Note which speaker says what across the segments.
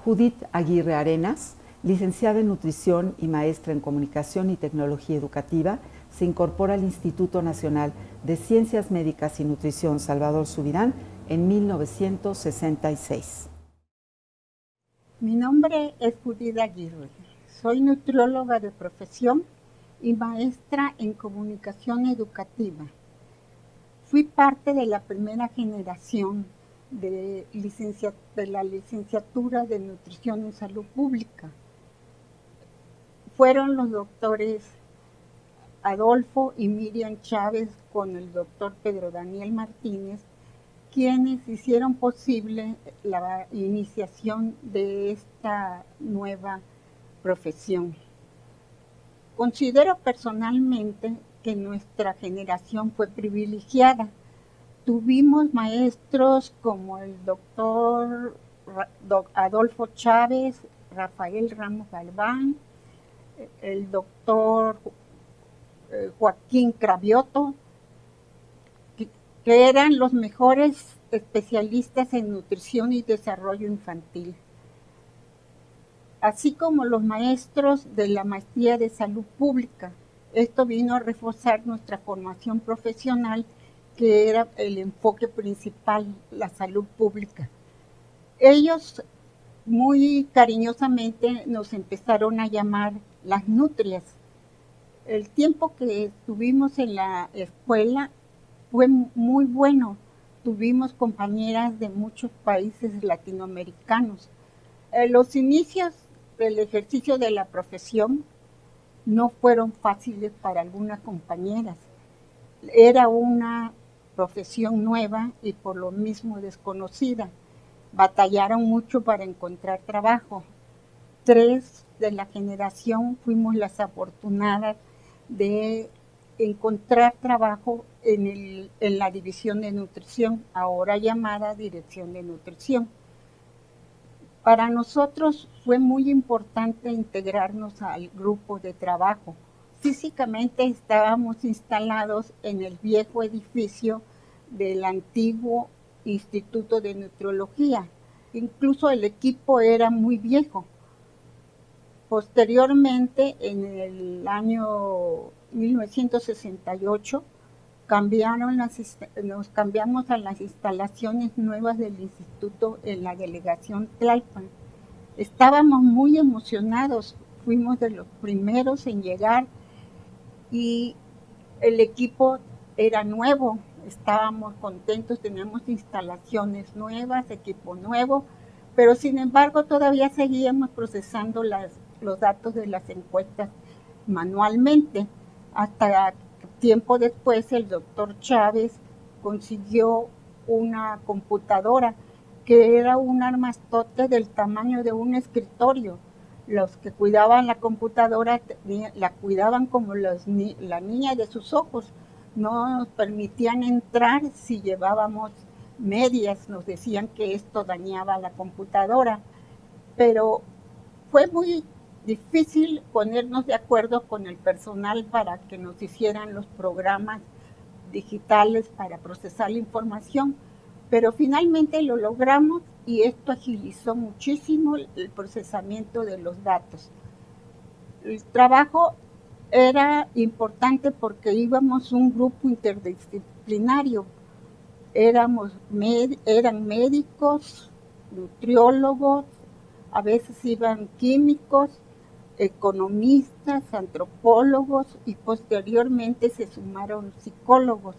Speaker 1: Judith Aguirre Arenas, licenciada en Nutrición y maestra en Comunicación y Tecnología Educativa, se incorpora al Instituto Nacional de Ciencias Médicas y Nutrición Salvador Subirán en 1966.
Speaker 2: Mi nombre es Judith Aguirre. Soy nutrióloga de profesión y maestra en Comunicación Educativa. Fui parte de la primera generación de la licenciatura de Nutrición en Salud Pública. Fueron los doctores Adolfo y Miriam Chávez con el doctor Pedro Daniel Martínez, quienes hicieron posible la iniciación de esta nueva profesión. Considero personalmente que nuestra generación fue privilegiada. Tuvimos maestros como el doctor Adolfo Chávez, Rafael Ramos Galván, el doctor Joaquín Cravioto, que eran los mejores especialistas en nutrición y desarrollo infantil, así como los maestros de la maestría de salud pública. Esto vino a reforzar nuestra formación profesional, que era el enfoque principal, la salud pública. Ellos muy cariñosamente nos empezaron a llamar las nutrias. El tiempo que estuvimos en la escuela fue muy bueno. Tuvimos compañeras de muchos países latinoamericanos. Los inicios del ejercicio de la profesión no fueron fáciles para algunas compañeras. Era una profesión nueva y por lo mismo desconocida. Batallaron mucho para encontrar trabajo. 3 de la generación fuimos las afortunadas de encontrar trabajo en la división de nutrición, ahora llamada Dirección de Nutrición. Para nosotros fue muy importante integrarnos al grupo de trabajo. Físicamente estábamos instalados en el viejo edificio del antiguo Instituto de Nutriología. Incluso el equipo era muy viejo. Posteriormente, en el año 1968, nos cambiamos a las instalaciones nuevas del instituto en la delegación Tlalpan. Estábamos muy emocionados, fuimos de los primeros en llegar y el equipo era nuevo, estábamos contentos, teníamos instalaciones nuevas, equipo nuevo, pero sin embargo todavía seguíamos procesando los datos de las encuestas manualmente. Hasta tiempo después el doctor Chávez consiguió una computadora que era un armastote del tamaño de un escritorio. Los que cuidaban la computadora la cuidaban como la niña de sus ojos. No nos permitían entrar si llevábamos medias, nos decían que esto dañaba la computadora. Pero fue muy difícil ponernos de acuerdo con el personal para que nos hicieran los programas digitales para procesar la información, pero finalmente lo logramos y esto agilizó muchísimo el procesamiento de los datos. El trabajo era importante porque íbamos un grupo interdisciplinario, eran médicos, nutriólogos, a veces iban químicos, economistas, antropólogos y posteriormente se sumaron psicólogos.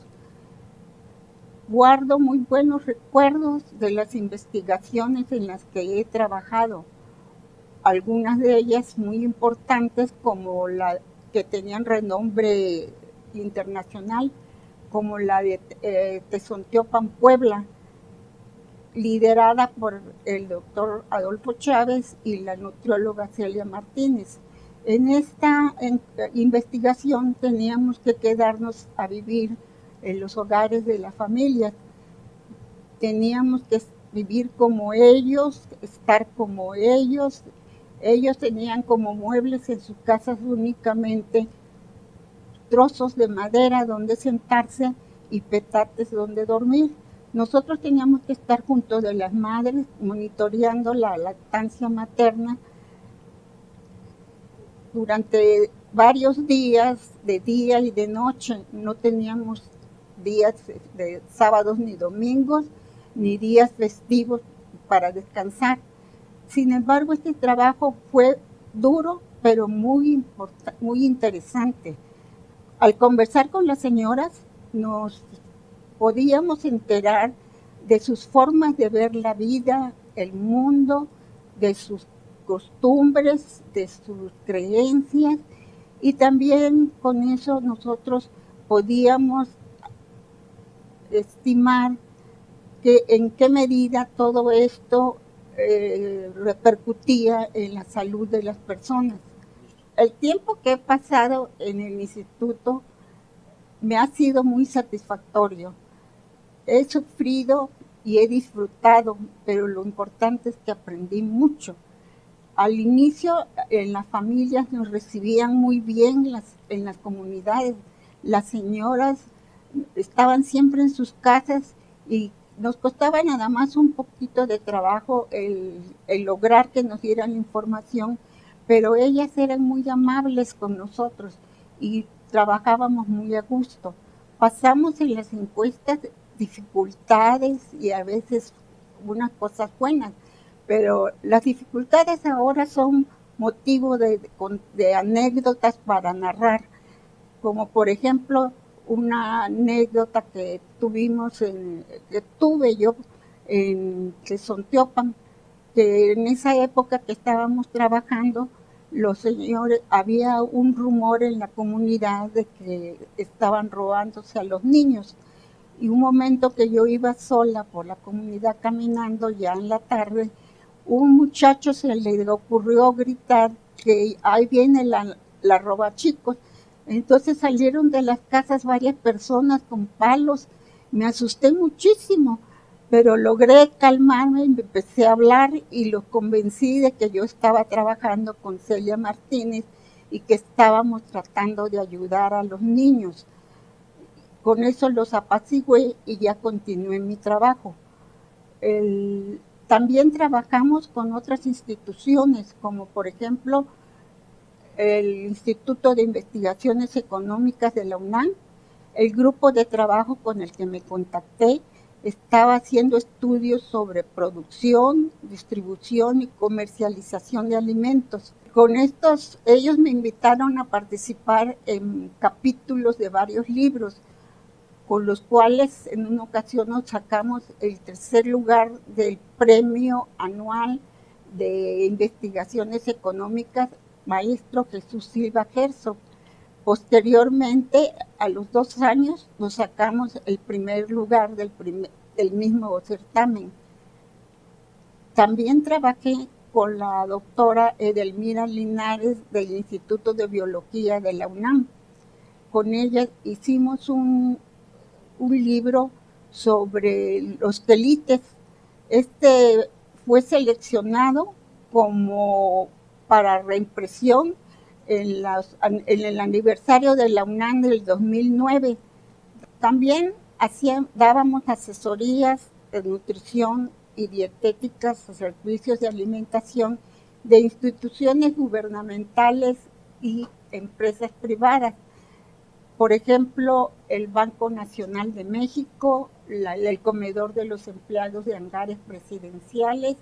Speaker 2: Guardo muy buenos recuerdos de las investigaciones en las que he trabajado, algunas de ellas muy importantes como la que tenían renombre internacional, como la de Tezontiopan, Puebla, liderada por el doctor Adolfo Chávez y la nutrióloga Celia Martínez. En esta investigación teníamos que quedarnos a vivir en los hogares de las familias. Teníamos que vivir como ellos, estar como ellos. Ellos tenían como muebles en sus casas únicamente trozos de madera donde sentarse y petates donde dormir. Nosotros teníamos que estar junto de las madres monitoreando la lactancia materna durante varios días, de día y de noche. No teníamos días de sábados ni domingos, ni días festivos para descansar. Sin embargo, este trabajo fue duro, pero muy interesante. Al conversar con las señoras, nos podíamos enterar de sus formas de ver la vida, el mundo, de sus costumbres, de sus creencias, y también con eso nosotros podíamos estimar que en qué medida todo esto repercutía en la salud de las personas. El tiempo que he pasado en el instituto me ha sido muy satisfactorio. He sufrido y he disfrutado, pero lo importante es que aprendí mucho. Al inicio, en las familias nos recibían muy bien en las comunidades. Las señoras estaban siempre en sus casas y nos costaba nada más un poquito de trabajo el lograr que nos dieran información, pero ellas eran muy amables con nosotros y trabajábamos muy a gusto. Pasamos en las encuestas dificultades y a veces unas cosas buenas, pero las dificultades ahora son motivo de anécdotas para narrar, como por ejemplo una anécdota que tuve yo en Tezonteopan, que en esa época que estábamos trabajando, los señores, había un rumor en la comunidad de que estaban robándose a los niños. Y un momento que yo iba sola por la comunidad caminando ya en la tarde, un muchacho se le ocurrió gritar que ahí viene la robachicos. Entonces salieron de las casas varias personas con palos. Me asusté muchísimo, pero logré calmarme y empecé a hablar y los convencí de que yo estaba trabajando con Celia Martínez y que estábamos tratando de ayudar a los niños. Con eso los apacigué y ya continué mi trabajo. También trabajamos con otras instituciones, como por ejemplo el Instituto de Investigaciones Económicas de la UNAM. El grupo de trabajo con el que me contacté estaba haciendo estudios sobre producción, distribución y comercialización de alimentos. Con estos, ellos me invitaron a participar en capítulos de varios libros, con los cuales en una ocasión nos sacamos el tercer lugar del premio anual de investigaciones económicas maestro Jesús Silva Herzog. Posteriormente, a los 2 años, nos sacamos el primer lugar del mismo certamen. También trabajé con la doctora Edelmira Linares del Instituto de Biología de la UNAM. Con ella hicimos un libro sobre los quelites. Este fue seleccionado como para reimpresión en el aniversario de la UNAM del 2009. También dábamos asesorías de nutrición y dietéticas a servicios de alimentación de instituciones gubernamentales y empresas privadas. Por ejemplo, el Banco Nacional de México, el comedor de los empleados de hangares presidenciales,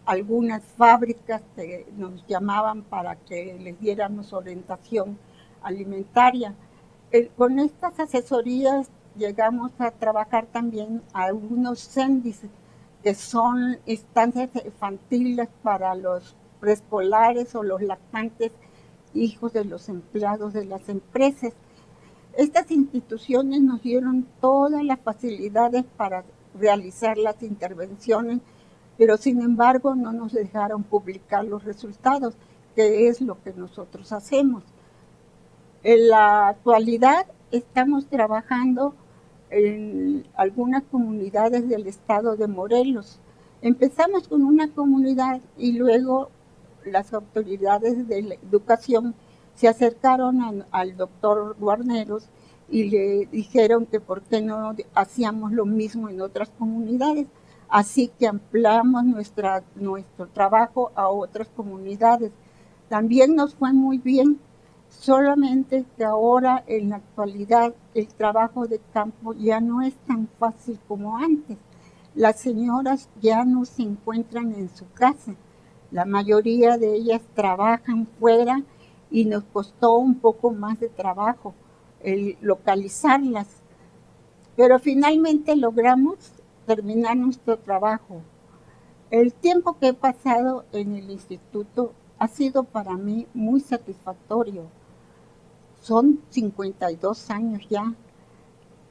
Speaker 2: algunas fábricas que nos llamaban para que les diéramos orientación alimentaria. Con estas asesorías llegamos a trabajar también a algunos CENDIS, que son estancias infantiles para los preescolares o los lactantes hijos de los empleados de las empresas. Estas instituciones nos dieron todas las facilidades para realizar las intervenciones, pero sin embargo no nos dejaron publicar los resultados, que es lo que nosotros hacemos. En la actualidad estamos trabajando en algunas comunidades del estado de Morelos. Empezamos con una comunidad y luego las autoridades de la educación se acercaron al doctor Guarneros y le dijeron que por qué no hacíamos lo mismo en otras comunidades. Así que ampliamos nuestro trabajo a otras comunidades. También nos fue muy bien, solamente que ahora en la actualidad el trabajo de campo ya no es tan fácil como antes. Las señoras ya no se encuentran en su casa, la mayoría de ellas trabajan fuera y nos costó un poco más de trabajo el localizarlas, pero finalmente logramos terminar nuestro trabajo. El tiempo que he pasado en el instituto ha sido para mí muy satisfactorio. Son 52 años ya.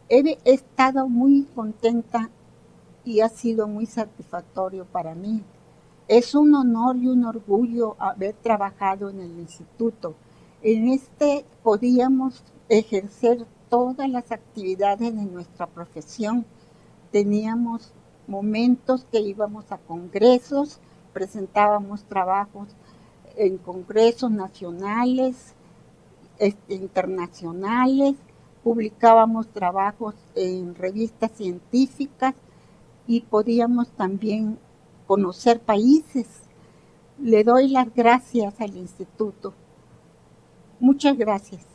Speaker 2: He estado muy contenta y ha sido muy satisfactorio para mí. Es un honor y un orgullo haber trabajado en el instituto. En este podíamos ejercer todas las actividades de nuestra profesión. Teníamos momentos que íbamos a congresos, presentábamos trabajos en congresos nacionales, internacionales, publicábamos trabajos en revistas científicas y podíamos también conocer países. Le doy las gracias al instituto. Muchas gracias.